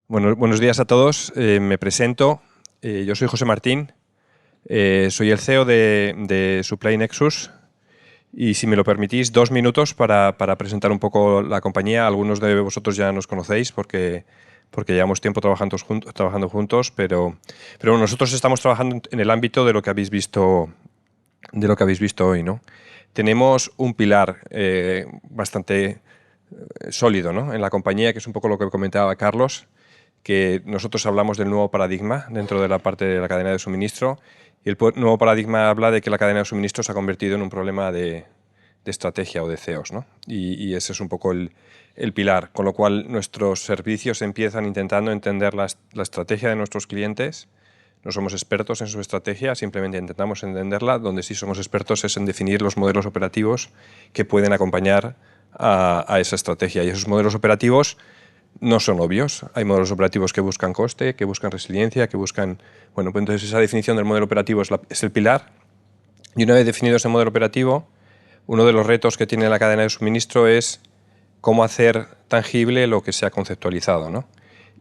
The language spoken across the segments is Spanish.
Bueno, buenos días a todos. Me presento. Yo soy José Martín. Soy el CEO de Supply Nexus. Y si me lo permitís, 2 minutos para presentar un poco la compañía. Algunos de vosotros ya nos conocéis porque llevamos tiempo trabajando juntos, pero bueno, nosotros estamos trabajando en el ámbito de lo que habéis visto, hoy, ¿no? Tenemos un pilar bastante sólido, ¿no?, en la compañía, que es un poco lo que comentaba Carlos, que nosotros hablamos del nuevo paradigma dentro de la parte de la cadena de suministro, y el nuevo paradigma habla de que la cadena de suministro se ha convertido en un problema de estrategia o de CEOs, ¿no? Y ese es un poco el pilar, con lo cual nuestros servicios empiezan intentando entender la estrategia de nuestros clientes. No somos expertos en su estrategia, simplemente intentamos entenderla. Donde sí somos expertos es en definir los modelos operativos que pueden acompañar a esa estrategia. Y esos modelos operativos no son obvios. Hay modelos operativos que buscan coste, que buscan resiliencia, que buscan... Bueno, pues entonces esa definición del modelo operativo es el pilar. Y una vez definido ese modelo operativo, uno de los retos que tiene la cadena de suministro es cómo hacer tangible lo que se ha conceptualizado, ¿no?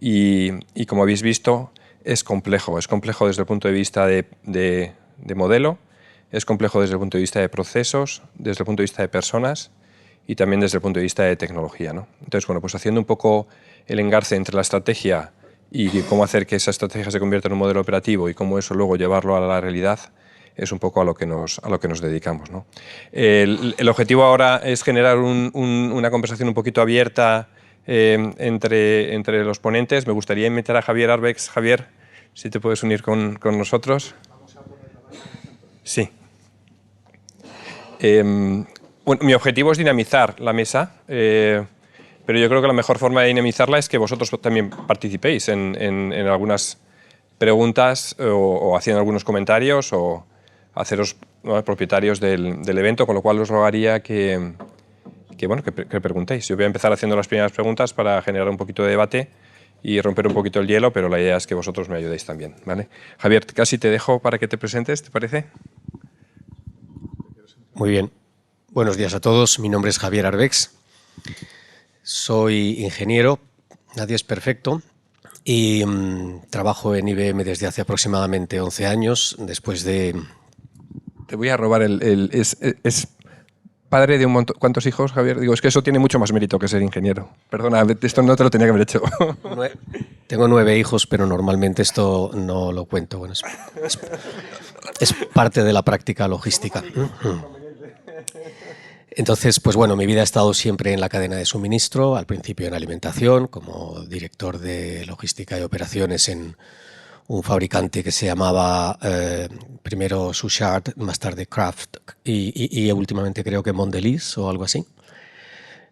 Y como habéis visto, es complejo desde el punto de vista de modelo, es complejo desde el punto de vista de procesos, desde el punto de vista de personas y también desde el punto de vista de tecnología, ¿no? Entonces, bueno, pues haciendo un poco el engarce entre la estrategia y cómo hacer que esa estrategia se convierta en un modelo operativo y cómo eso luego llevarlo a la realidad, es un poco a lo que nos dedicamos, ¿no? El objetivo ahora es generar una conversación un poquito abierta entre los ponentes. Me gustaría invitar a Javier Arbex. Javier, si te puedes unir con nosotros. Sí. Bueno, mi objetivo es dinamizar la mesa, pero yo creo que la mejor forma de dinamizarla es que vosotros también participéis en algunas preguntas o haciendo algunos comentarios o haceros, ¿no?, propietarios del evento, con lo cual os rogaría que preguntéis. Yo voy a empezar haciendo las primeras preguntas para generar un poquito de debate y romper un poquito el hielo, pero la idea es que vosotros me ayudéis también, ¿vale? Javier, casi te dejo para que te presentes, ¿te parece? Muy bien. Buenos días a todos. Mi nombre es Javier Arbex. Soy ingeniero, nadie es perfecto, y trabajo en IBM desde hace aproximadamente 11 años, después de... Te voy a robar es padre de un montón... ¿Cuántos hijos, Javier? Digo, es que eso tiene mucho más mérito que ser ingeniero. Perdona, esto no te lo tenía que haber hecho. Tengo 9 hijos, pero normalmente esto no lo cuento. Bueno, es parte de la práctica logística. Entonces, pues bueno, mi vida ha estado siempre en la cadena de suministro, al principio en alimentación, como director de logística y operaciones en un fabricante que se llamaba primero Suchard, más tarde Kraft y últimamente creo que Mondelez o algo así.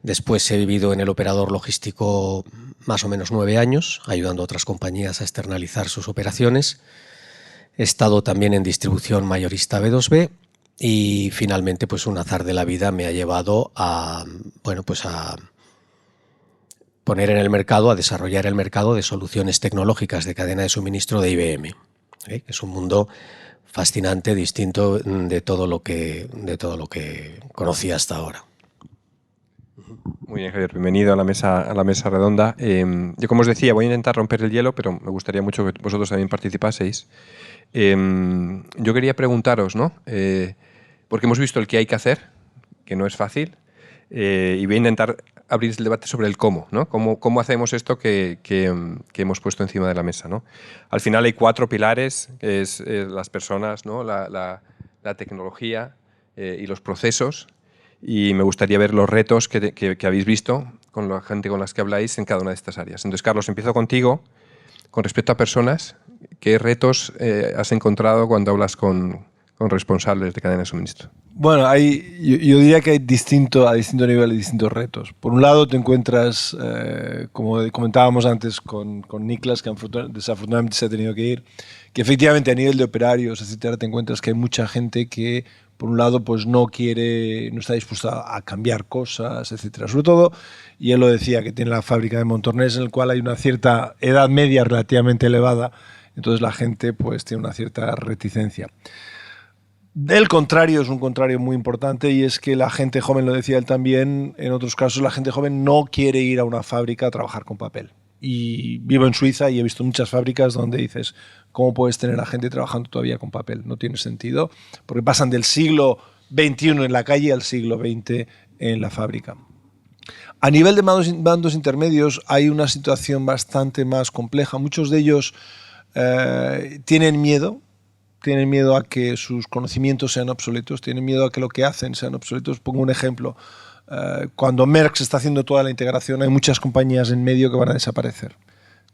Después he vivido en el operador logístico más o menos 9 años, ayudando a otras compañías a externalizar sus operaciones. He estado también en distribución mayorista B2B y finalmente, pues un azar de la vida me ha llevado a poner en el mercado, a desarrollar el mercado de soluciones tecnológicas de cadena de suministro de IBM. Es un mundo fascinante, distinto de todo lo que conocía hasta ahora. Muy bien, Javier, bienvenido a la mesa redonda. Yo, como os decía, voy a intentar romper el hielo, pero me gustaría mucho que vosotros también participaseis. Yo quería preguntaros, ¿no? Porque hemos visto el que hay que hacer, que no es fácil, y voy a intentar abrir el debate sobre el cómo, ¿no? Cómo hacemos esto que hemos puesto encima de la mesa, ¿no? Al final hay 4 pilares, que es las personas, ¿no?, la tecnología y los procesos, y me gustaría ver los retos que habéis visto con la gente con las que habláis en cada una de estas áreas. Entonces, Carlos, empiezo contigo. Con respecto a personas, ¿qué retos has encontrado cuando hablas con responsables de cadena de suministro? Bueno, yo diría que hay a distinto nivel distintos retos. Por un lado te encuentras, como comentábamos antes con Niklas, que desafortunadamente se ha tenido que ir, que efectivamente a nivel de operarios, etcétera, te encuentras que hay mucha gente que, por un lado, pues no está dispuesta a cambiar cosas, etcétera. Sobre todo, y él lo decía, que tiene la fábrica de Montornès, en el cual hay una cierta edad media relativamente elevada, entonces la gente pues tiene una cierta reticencia. Del contrario, es un contrario muy importante, y es que la gente joven, lo decía él también, en otros casos la gente joven no quiere ir a una fábrica a trabajar con papel. Y vivo en Suiza y he visto muchas fábricas donde dices, ¿cómo puedes tener a gente trabajando todavía con papel? No tiene sentido, porque pasan del siglo XXI en la calle al siglo XX en la fábrica. A nivel de mandos intermedios hay una situación bastante más compleja. Muchos de ellos tienen miedo a que sus conocimientos sean obsoletos, tienen miedo a que lo que hacen sean obsoletos. Pongo un ejemplo. Cuando Merck está haciendo toda la integración, hay muchas compañías en medio que van a desaparecer.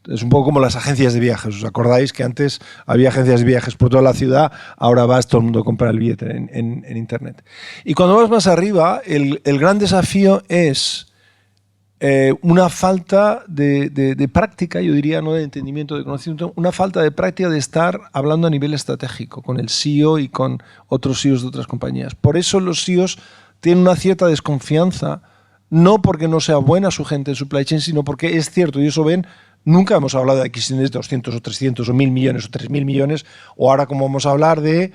Es un poco como las agencias de viajes. ¿Os acordáis que antes había agencias de viajes por toda la ciudad? Ahora todo el mundo compra el billete en Internet. Y cuando vas más arriba, el gran desafío es una falta de práctica, yo diría, no de entendimiento, de conocimiento, una falta de práctica de estar hablando a nivel estratégico con el CEO y con otros CEOs de otras compañías. Por eso los CEOs tienen una cierta desconfianza, no porque no sea buena su gente en supply chain, sino porque es cierto, y eso ven, nunca hemos hablado de adquisiciones de 200 o 300 o 1.000 millones o 3.000 millones, o ahora como vamos a hablar de...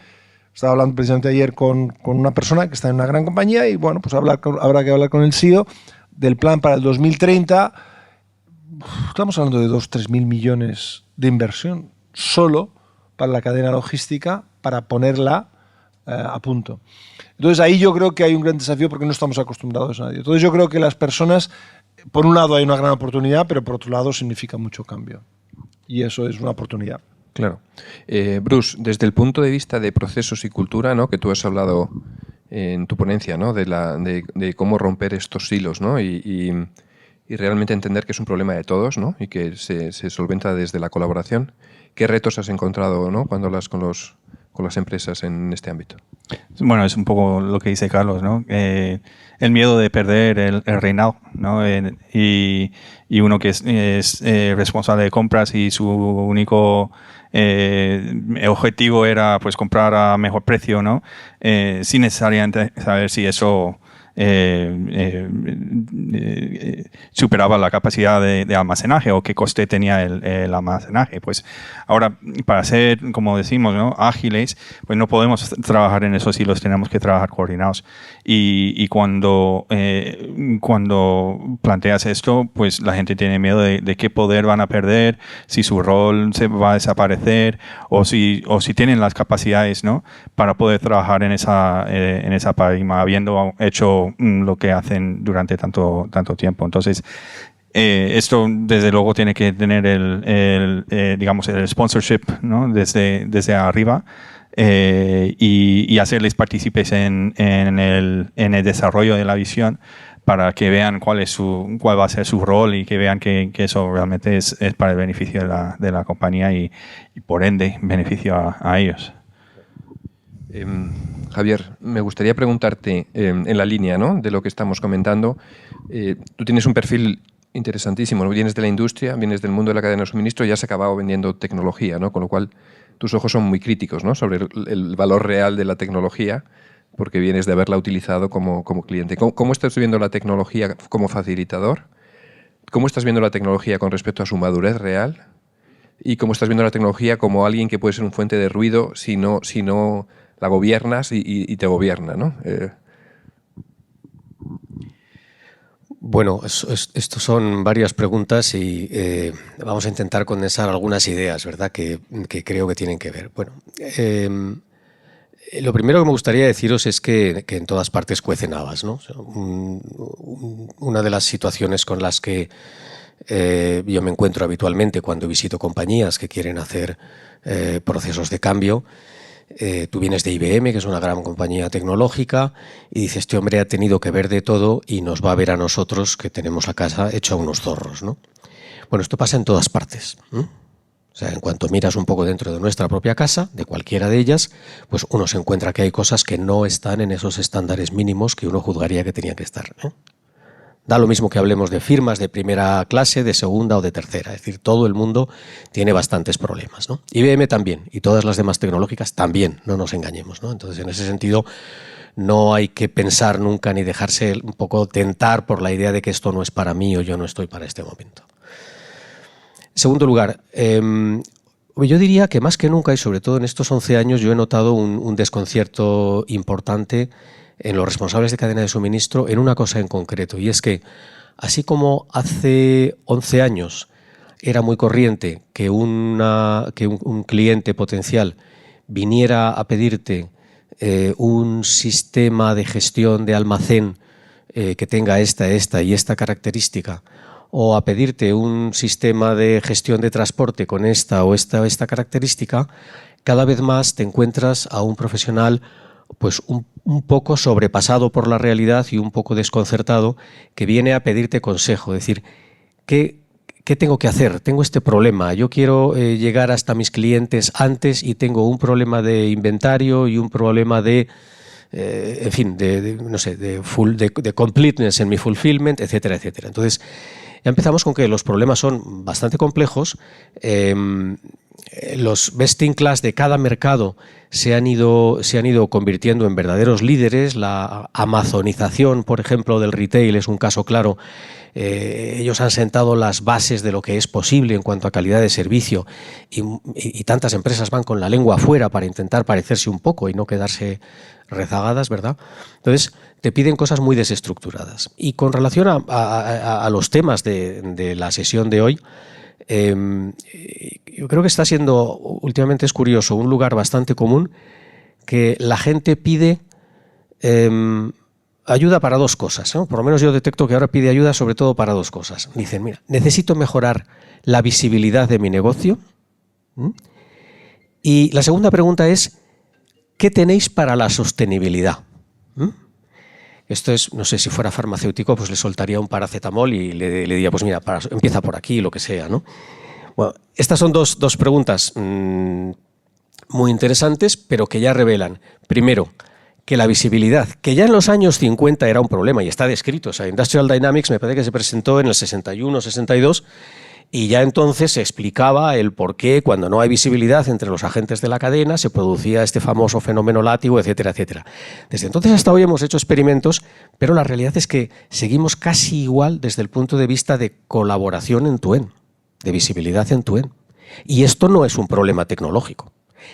Estaba hablando precisamente ayer con una persona que está en una gran compañía y bueno, pues habrá que hablar con el CEO del plan para el 2030. Estamos hablando de 2.000-3.000 millones de inversión solo para la cadena logística, para ponerla a punto. Entonces ahí yo creo que hay un gran desafío porque no estamos acostumbrados a nadie. Entonces yo creo que las personas, por un lado hay una gran oportunidad, pero por otro lado significa mucho cambio. Y eso es una oportunidad. Claro. Bruce, desde el punto de vista de procesos y cultura, ¿no?, que tú has hablado en tu ponencia, ¿no?, de cómo romper estos hilos, ¿no?, y realmente entender que es un problema de todos, ¿no?, y que se solventa desde la colaboración. ¿Qué retos has encontrado, ¿no?, cuando hablas con las empresas en este ámbito? Bueno, es un poco lo que dice Carlos, ¿no? El miedo de perder el reinado, ¿no? Y uno que es responsable de compras y su único objetivo era pues comprar a mejor precio, ¿no? Sin necesariamente saber si eso superaba la capacidad de almacenaje o qué coste tenía el almacenaje. Pues ahora, para ser, como decimos, ¿no?, ágiles, pues no podemos trabajar en esos hilos, tenemos que trabajar coordinados. Y cuando planteas esto, pues la gente tiene miedo de qué poder van a perder, si su rol se va a desaparecer o si tienen las capacidades, ¿no?, para poder trabajar en esa paradigma, habiendo hecho lo que hacen durante tanto tiempo. Entonces, esto desde luego tiene que tener digamos, el sponsorship, ¿no?, desde arriba, y hacerles partícipes en el desarrollo de la visión para que vean cuál va a ser su rol y que vean que eso realmente es para el beneficio de la compañía y por ende beneficio a ellos. Javier, me gustaría preguntarte, en la línea, ¿no?, de lo que estamos comentando, tú tienes un perfil interesantísimo, ¿no? Vienes de la industria, vienes del mundo de la cadena de suministro y has acabado vendiendo tecnología, ¿no?, con lo cual tus ojos son muy críticos, ¿no?, sobre el valor real de la tecnología, porque vienes de haberla utilizado como cliente. ¿Cómo estás viendo la tecnología como facilitador? ¿Cómo estás viendo la tecnología con respecto a su madurez real? ¿Y cómo estás viendo la tecnología como alguien que puede ser un fuente de ruido si no la gobiernas y te gobierna, ¿no? Bueno, estos son varias preguntas y vamos a intentar condensar algunas ideas, ¿verdad?, que creo que tienen que ver. Bueno, lo primero que me gustaría deciros es que en todas partes cuecen habas, ¿no? Una de las situaciones con las que yo me encuentro habitualmente cuando visito compañías que quieren hacer procesos de cambio. Tú vienes de IBM, que es una gran compañía tecnológica, y dices, este hombre ha tenido que ver de todo y nos va a ver a nosotros que tenemos la casa hecha unos zorros, ¿no? Bueno, esto pasa en todas partes, ¿eh? O sea, en cuanto miras un poco dentro de nuestra propia casa, de cualquiera de ellas, pues uno se encuentra que hay cosas que no están en esos estándares mínimos que uno juzgaría que tenían que estar, ¿eh? Da lo mismo que hablemos de firmas de primera clase, de segunda o de tercera. Es decir, todo el mundo tiene bastantes problemas, ¿no? IBM también, y todas las demás tecnológicas también, no nos engañemos, ¿no? Entonces, en ese sentido, no hay que pensar nunca ni dejarse un poco tentar por la idea de que esto no es para mí o yo no estoy para este momento. En segundo lugar, yo diría que más que nunca, y sobre todo en estos 11 años, yo he notado un desconcierto importante en los responsables de cadena de suministro en una cosa en concreto, y es que, así como hace 11 años era muy corriente que un cliente potencial viniera a pedirte un sistema de gestión de almacén que tenga esta y esta característica, o a pedirte un sistema de gestión de transporte con esta o esta característica, cada vez más te encuentras a un profesional pues un poco sobrepasado por la realidad y un poco desconcertado, que viene a pedirte consejo, es decir, ¿qué tengo que hacer? Tengo este problema, yo quiero llegar hasta mis clientes antes y tengo un problema de inventario y un problema de, en fin, de completeness en mi fulfillment, etcétera, etcétera. Entonces, ya empezamos con que los problemas son bastante complejos. Los best in class de cada mercado se han ido convirtiendo en verdaderos líderes. La amazonización, por ejemplo, del retail es un caso claro. Ellos han sentado las bases de lo que es posible en cuanto a calidad de servicio, y tantas empresas van con la lengua afuera para intentar parecerse un poco y no quedarse rezagadas, ¿verdad? Entonces, te piden cosas muy desestructuradas. Y con relación a los temas de la sesión de hoy, yo creo que está siendo, últimamente es curioso, un lugar bastante común que la gente pide ayuda para dos cosas, ¿no? Por lo menos yo detecto que ahora pide ayuda sobre todo para dos cosas. Dicen, mira, necesito mejorar la visibilidad de mi negocio. Y la segunda pregunta es, ¿qué tenéis para la sostenibilidad? Esto es, no sé, si fuera farmacéutico, pues le soltaría un paracetamol y le diría, pues mira, empieza por aquí, lo que sea, ¿no? Bueno, estas son dos preguntas muy interesantes, pero que ya revelan, primero, que la visibilidad, que ya en los años 50 era un problema y está descrito. O sea, Industrial Dynamics me parece que se presentó en el 61, 62, y ya entonces se explicaba el por qué, cuando no hay visibilidad entre los agentes de la cadena, se producía este famoso fenómeno látigo, etcétera, etcétera. Desde entonces hasta hoy hemos hecho experimentos, pero la realidad es que seguimos casi igual desde el punto de vista de colaboración end-to-end, de visibilidad end-to-end. Y esto no es un problema tecnológico.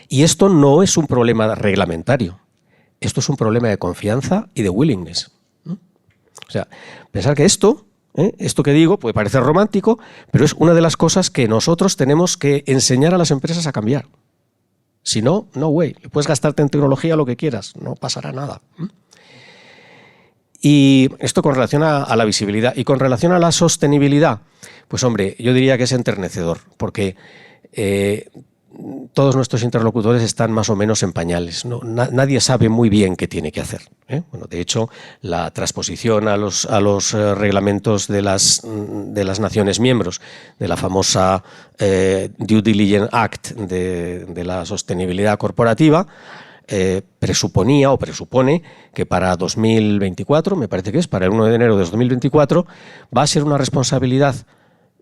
Y esto no es un problema reglamentario. Esto es un problema de confianza y de willingness. O sea, pensar que esto que digo puede parecer romántico, pero es una de las cosas que nosotros tenemos que enseñar a las empresas a cambiar. Si no, no way. Puedes gastarte en tecnología lo que quieras, no pasará nada. Y esto con relación a la visibilidad. Y con relación a la sostenibilidad, pues hombre, yo diría que es enternecedor, porque todos nuestros interlocutores están más o menos en pañales. Nadie sabe muy bien qué tiene que hacer. Bueno, de hecho, la transposición a los reglamentos de las naciones miembros, de la famosa Due Diligence Act de la sostenibilidad corporativa, presuponía o presupone que para 2024, me parece que es, para el 1 de enero de 2024, va a ser una responsabilidad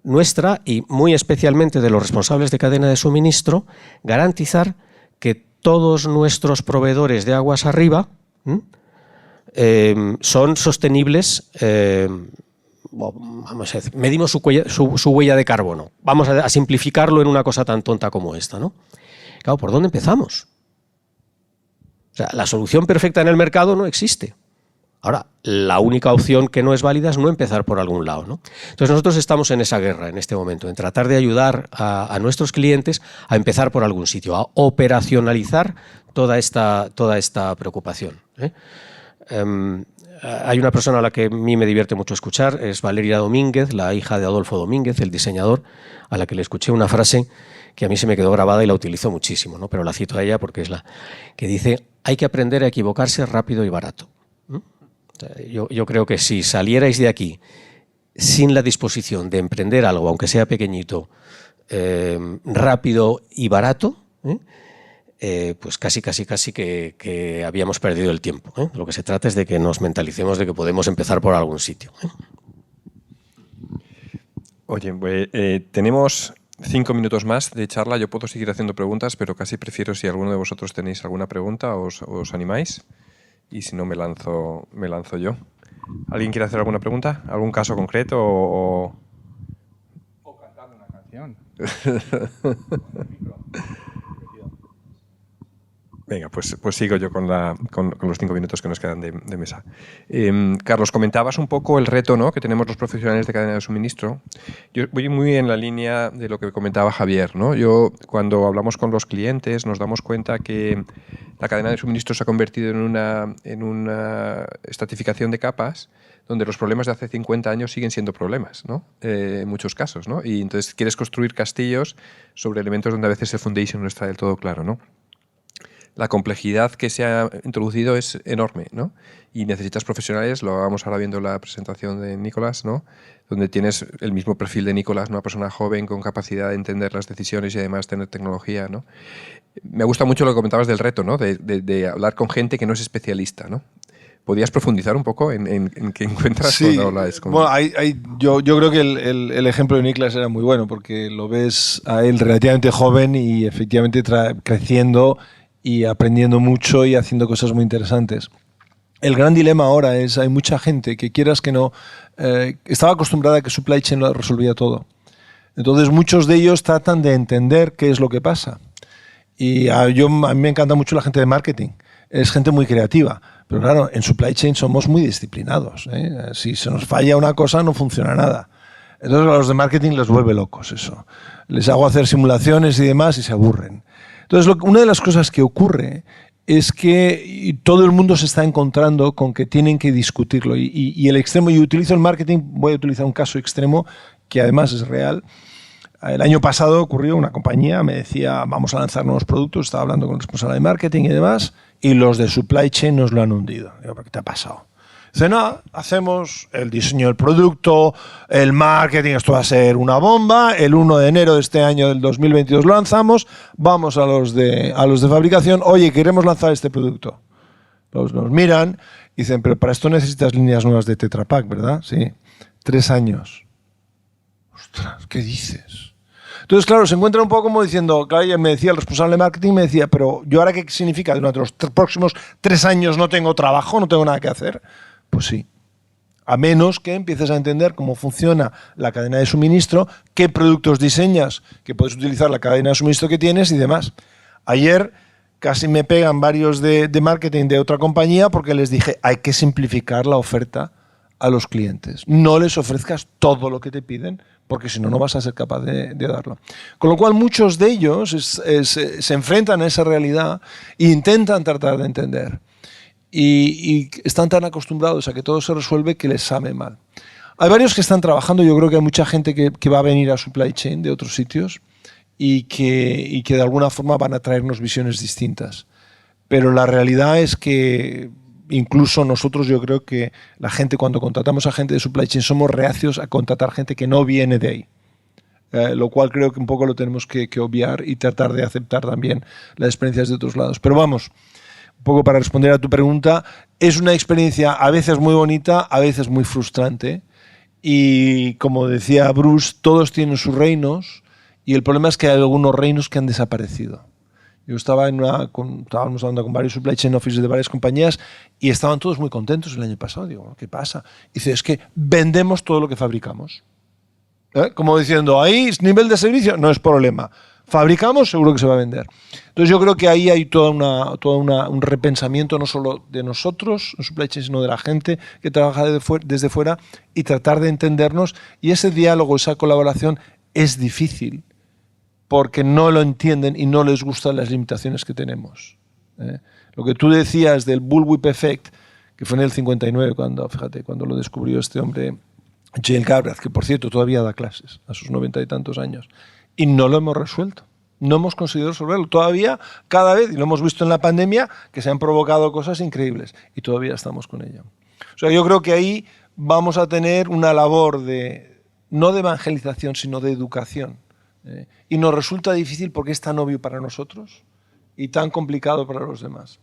nuestra y muy especialmente de los responsables de cadena de suministro garantizar que todos nuestros proveedores de aguas arriba son sostenibles. Vamos a decir, medimos su huella de carbono. Vamos a simplificarlo en una cosa tan tonta como esta, ¿no? Claro, ¿por dónde empezamos? O sea, la solución perfecta en el mercado no existe. Ahora, la única opción que no es válida es no empezar por algún lado, ¿no? Entonces nosotros estamos en esa guerra en este momento, en tratar de ayudar a nuestros clientes a empezar por algún sitio, a operacionalizar toda esta preocupación. Hay una persona a la que a mí me divierte mucho escuchar, es Valeria Domínguez, la hija de Adolfo Domínguez, el diseñador, a la que le escuché una frase que a mí se me quedó grabada y la utilizo muchísimo, ¿no? Pero la cito a ella porque es la que dice: hay que aprender a equivocarse rápido y barato. Yo creo que si salierais de aquí sin la disposición de emprender algo, aunque sea pequeñito, rápido y barato, pues casi que habíamos perdido el tiempo. Lo que se trata es de que nos mentalicemos de que podemos empezar por algún sitio. Oye, pues, tenemos 5 minutos más de charla. Yo puedo seguir haciendo preguntas, pero casi prefiero, si alguno de vosotros tenéis alguna pregunta, os animáis. Y si no, me lanzo yo. ¿Alguien quiere hacer alguna pregunta? ¿Algún caso concreto? O cantando una canción. Venga, pues sigo yo con los 5 minutos que nos quedan de mesa. Carlos, comentabas un poco el reto, ¿no?, que tenemos los profesionales de cadena de suministro. Yo voy muy en la línea de lo que comentaba Javier, ¿no? Cuando hablamos con los clientes, nos damos cuenta que la cadena de suministro se ha convertido en una estratificación de capas donde los problemas de hace 50 años siguen siendo problemas, ¿no? En muchos casos, ¿no? Y entonces quieres construir castillos sobre elementos donde a veces el foundation no está del todo claro, ¿no? La complejidad que se ha introducido es enorme, ¿no? Y necesitas profesionales, lo vamos ahora viendo en la presentación de Nicolás, ¿no?, donde tienes el mismo perfil de Nicolás, una persona joven con capacidad de entender las decisiones y además tener tecnología, ¿no? Me gusta mucho lo que comentabas del reto, ¿no?, de hablar con gente que no es especialista, ¿no? ¿Podrías profundizar un poco en qué encuentras cuando hablas con...? Bueno, yo creo que el ejemplo de Niklas era muy bueno, porque lo ves a él relativamente joven y efectivamente creciendo y aprendiendo mucho y haciendo cosas muy interesantes. El gran dilema ahora es, hay mucha gente que, quieras que no, estaba acostumbrada a que supply chain lo resolvía todo. Entonces muchos de ellos tratan de entender qué es lo que pasa. Y a mí me encanta mucho la gente de marketing. Es gente muy creativa. Pero claro, en supply chain somos muy disciplinados, ¿eh? Si se nos falla una cosa, no funciona nada. Entonces a los de marketing les vuelve locos eso. Les hago hacer simulaciones y demás y se aburren. Entonces, una de las cosas que ocurre es que todo el mundo se está encontrando con que tienen que discutirlo. Y el extremo, y utilizo el marketing, voy a utilizar un caso extremo que además es real. El año pasado ocurrió, una compañía me decía, vamos a lanzar nuevos productos, estaba hablando con el responsable de marketing y demás, y los de supply chain nos lo han hundido. Digo, ¿pero qué te ha pasado? Dice, no, hacemos el diseño del producto, el marketing, esto va a ser una bomba, el 1 de enero de este año del 2022 lo lanzamos, vamos a los de fabricación, oye, queremos lanzar este producto. Pues nos miran y dicen, pero para esto necesitas líneas nuevas de Tetra Pak, ¿verdad? Sí, 3 años. Ostras, ¿qué dices? Entonces, claro, se encuentra un poco como diciendo, claro, me decía el responsable de marketing, me decía, pero ¿yo ahora qué significa? Durante los próximos 3 años no tengo trabajo, no tengo nada que hacer. Pues sí, a menos que empieces a entender cómo funciona la cadena de suministro, qué productos diseñas, que puedes utilizar la cadena de suministro que tienes y demás. Ayer casi me pegan varios de marketing de otra compañía porque les dije, hay que simplificar la oferta a los clientes. No les ofrezcas todo lo que te piden, porque si no, no vas a ser capaz de darlo. Con lo cual, muchos de ellos se enfrentan a esa realidad e intentan tratar de entender. Y están tan acostumbrados a que todo se resuelve que les sabe mal. Hay varios que están trabajando, yo creo que hay mucha gente que va a venir a supply chain de otros sitios y que de alguna forma van a traernos visiones distintas. Pero la realidad es que incluso nosotros, yo creo que la gente, cuando contratamos a gente de supply chain, somos reacios a contratar gente que no viene de ahí. Lo cual creo que un poco lo tenemos que obviar y tratar de aceptar también las experiencias de otros lados. Pero vamos, un poco para responder a tu pregunta, es una experiencia a veces muy bonita, a veces muy frustrante. Y como decía Bruce, todos tienen sus reinos y el problema es que hay algunos reinos que han desaparecido. Yo estábamos hablando con varios supply chain officers de varias compañías y estaban todos muy contentos el año pasado. Digo, ¿qué pasa? Dice, es que vendemos todo lo que fabricamos. Como diciendo, ahí nivel de servicio no es problema. Fabricamos, seguro que se va a vender. Entonces yo creo que ahí hay un repensamiento no solo de nosotros, en supply chain, sino de la gente que trabaja desde fuera y tratar de entendernos. Y ese diálogo, esa colaboración es difícil porque no lo entienden y no les gustan las limitaciones que tenemos. Lo que tú decías del bullwhip effect, que fue en el 59, cuando lo descubrió este hombre, J.L. Galbraith, que por cierto todavía da clases a sus 90 y tantos años, y no lo hemos resuelto. No hemos conseguido resolverlo. Todavía, cada vez, y lo hemos visto en la pandemia, que se han provocado cosas increíbles, y todavía estamos con ello. O sea, yo creo que ahí vamos a tener una labor no de evangelización, sino de educación. Y nos resulta difícil porque es tan obvio para nosotros y tan complicado para los demás.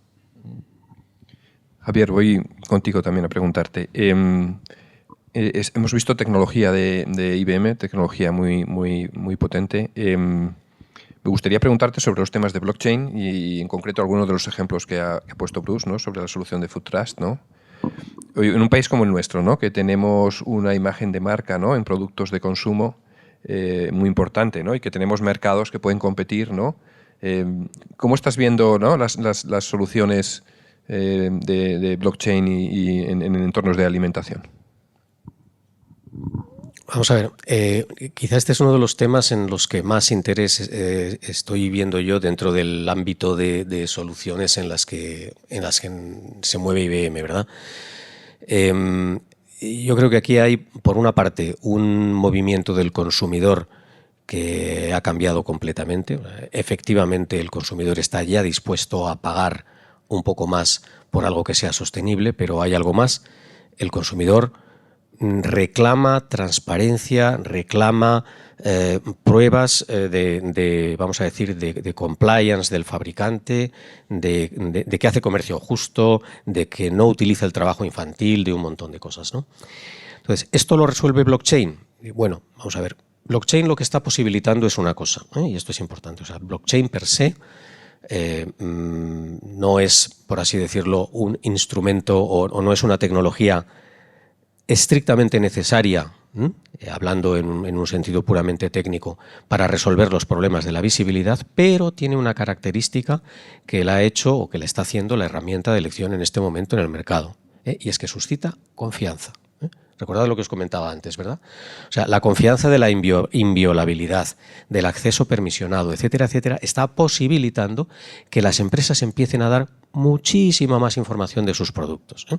Javier, voy contigo también a preguntarte. Hemos visto tecnología de IBM, tecnología muy potente. Me gustaría preguntarte sobre los temas de blockchain y en concreto algunos de los ejemplos que ha puesto Bruce, ¿no?, sobre la solución de Food Trust, ¿no? En un país como el nuestro, ¿no?, que tenemos una imagen de marca, ¿no?, en productos de consumo muy importante, ¿no?, y que tenemos mercados que pueden competir, ¿no?, ¿Cómo estás viendo, ¿no?, las soluciones de blockchain y en entornos de alimentación? Vamos a ver, quizá este es uno de los temas en los que más interés estoy viendo yo dentro del ámbito de soluciones en las que se mueve IBM, ¿verdad? Yo creo que aquí hay, por una parte, un movimiento del consumidor que ha cambiado completamente. Efectivamente, el consumidor está ya dispuesto a pagar un poco más por algo que sea sostenible, pero hay algo más. El consumidor reclama transparencia, reclama pruebas vamos a decir, de compliance del fabricante, de que hace comercio justo, de que no utiliza el trabajo infantil, de un montón de cosas, ¿no? Entonces, ¿esto lo resuelve blockchain? Bueno, vamos a ver. Blockchain lo que está posibilitando es una cosa, y esto es importante. O sea, blockchain per se no es, por así decirlo, un instrumento o no es una tecnología estrictamente necesaria, hablando en un sentido puramente técnico, para resolver los problemas de la visibilidad, pero tiene una característica que la ha hecho o que la está haciendo la herramienta de elección en este momento en el mercado, y es que suscita confianza. Recordad lo que os comentaba antes, ¿verdad? O sea, la confianza de la inviolabilidad, del acceso permisionado, etcétera, etcétera, está posibilitando que las empresas empiecen a dar muchísima más información de sus productos, ¿eh?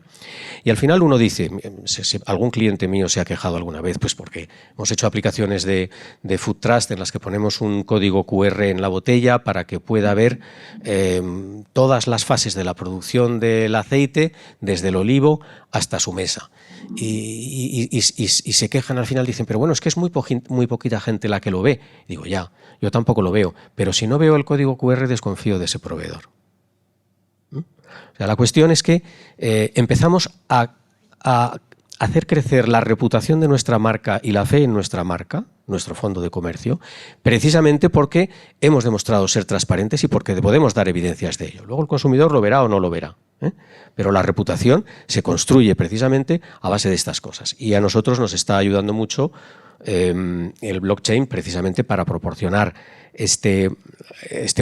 Y al final uno dice, si algún cliente mío se ha quejado alguna vez, pues porque hemos hecho aplicaciones de Food Trust en las que ponemos un código QR en la botella para que pueda ver todas las fases de la producción del aceite, desde el olivo hasta su mesa. Y se quejan al final, dicen, pero bueno, es que es muy poquita gente la que lo ve. Y digo, ya, yo tampoco lo veo, pero si no veo el código QR desconfío de ese proveedor. O sea, la cuestión es que empezamos a hacer crecer la reputación de nuestra marca y la fe en nuestra marca, nuestro fondo de comercio, precisamente porque hemos demostrado ser transparentes y porque podemos dar evidencias de ello. Luego el consumidor lo verá o no lo verá, pero la reputación se construye precisamente a base de estas cosas. Y a nosotros nos está ayudando mucho el blockchain precisamente para proporcionar este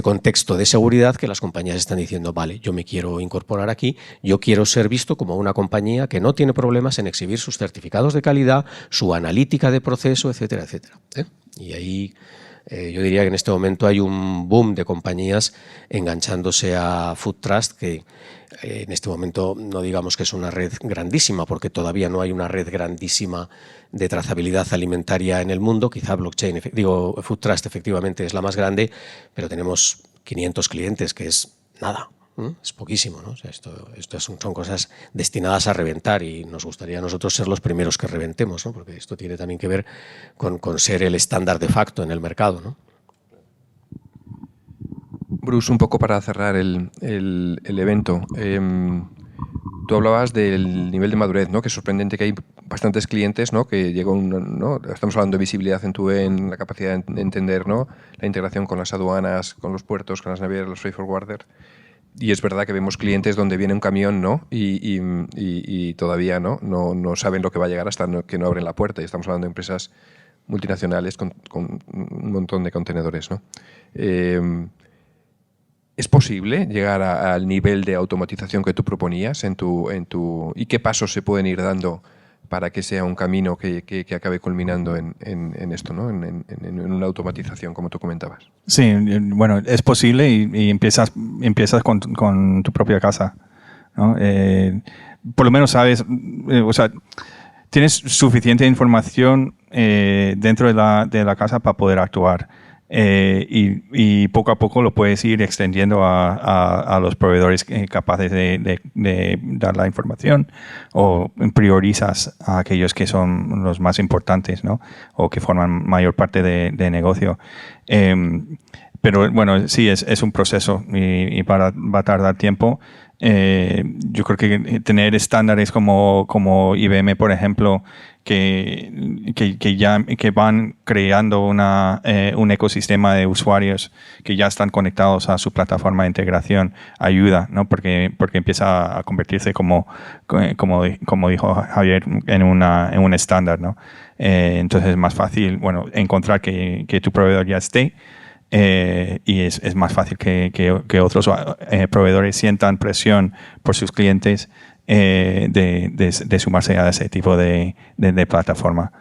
contexto de seguridad que las compañías están diciendo, vale, yo me quiero incorporar aquí, yo quiero ser visto como una compañía que no tiene problemas en exhibir sus certificados de calidad, su analítica de proceso, etcétera, etcétera. Y ahí yo diría que en este momento hay un boom de compañías enganchándose a Food Trust, que en este momento no digamos que es una red grandísima, porque todavía no hay una red grandísima de trazabilidad alimentaria en el mundo. Quizá Food Trust efectivamente es la más grande, pero tenemos 500 clientes, que es nada. Es poquísimo, ¿no? O sea, esto son cosas destinadas a reventar y nos gustaría a nosotros ser los primeros que reventemos, ¿no? Porque esto tiene también que ver con ser el estándar de facto en el mercado, ¿no? Bruce, un poco para cerrar el evento. Tú hablabas del nivel de madurez, ¿no? Que es sorprendente que hay bastantes clientes, ¿no? Que ¿no? Estamos hablando de visibilidad en la capacidad de entender, ¿no? La integración con las aduanas, con los puertos, con las navieras, los freight forwarders. Y es verdad que vemos clientes donde viene un camión, ¿no? Y todavía no saben lo que va a llegar hasta que no abren la puerta. Y estamos hablando de empresas multinacionales con un montón de contenedores, ¿no? ¿Es posible llegar al nivel de automatización que tú proponías y qué pasos se pueden ir dando para que sea un camino que acabe culminando en esto, ¿no? En una automatización, como tú comentabas? Sí, bueno, es posible y empiezas con tu propia casa, ¿no? Por lo menos sabes, o sea, tienes suficiente información dentro de la casa para poder actuar. Y poco a poco lo puedes ir extendiendo a los proveedores capaces de dar la información, o priorizas a aquellos que son los más importantes, ¿no? O que forman mayor parte de negocio. Pero bueno, sí, es un proceso y va a tardar tiempo. Yo creo que tener estándares como IBM, por ejemplo, que van creando un ecosistema de usuarios que ya están conectados a su plataforma de integración, ayuda, ¿no? Porque empieza a convertirse, como dijo Javier, en un estándar, ¿no? Entonces es más fácil, bueno, encontrar que tu proveedor ya esté y es más fácil que otros proveedores sientan presión por sus clientes de sumarse a ese tipo de plataforma.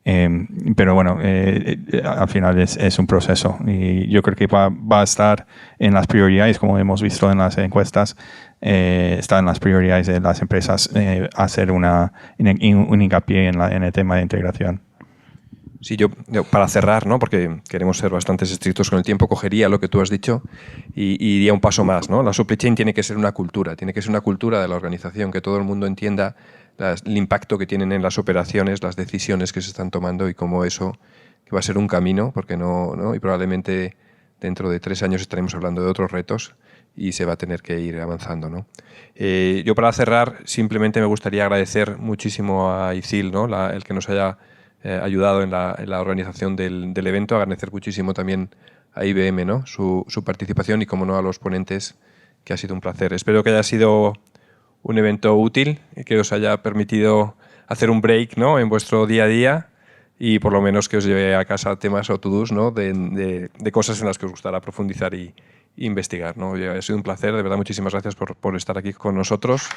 Pero bueno, al final es un proceso y yo creo que va a estar en las prioridades, como hemos visto en las encuestas, está en las prioridades de las empresas hacer un hincapié en el tema de integración. Sí, yo para cerrar, ¿no? Porque queremos ser bastante estrictos con el tiempo, cogería lo que tú has dicho y iría un paso más, ¿no? La supply chain tiene que ser una cultura, tiene que ser una cultura de la organización, que todo el mundo entienda el impacto que tienen en las operaciones, las decisiones que se están tomando y cómo eso que va a ser un camino, porque no y probablemente dentro de 3 años estaremos hablando de otros retos y se va a tener que ir avanzando, ¿no? Yo para cerrar simplemente me gustaría agradecer muchísimo a ICIL, ¿no? El que nos haya ayudado en la organización del evento, agradecer muchísimo también a IBM, ¿no? su participación y, como no, a los ponentes, que ha sido un placer. Espero que haya sido un evento útil, que os haya permitido hacer un break, ¿no? en vuestro día a día y por lo menos que os lleve a casa temas o to-dos, ¿no? de cosas en las que os gustará profundizar y investigar, ¿no? Ha sido un placer, de verdad, muchísimas gracias por estar aquí con nosotros.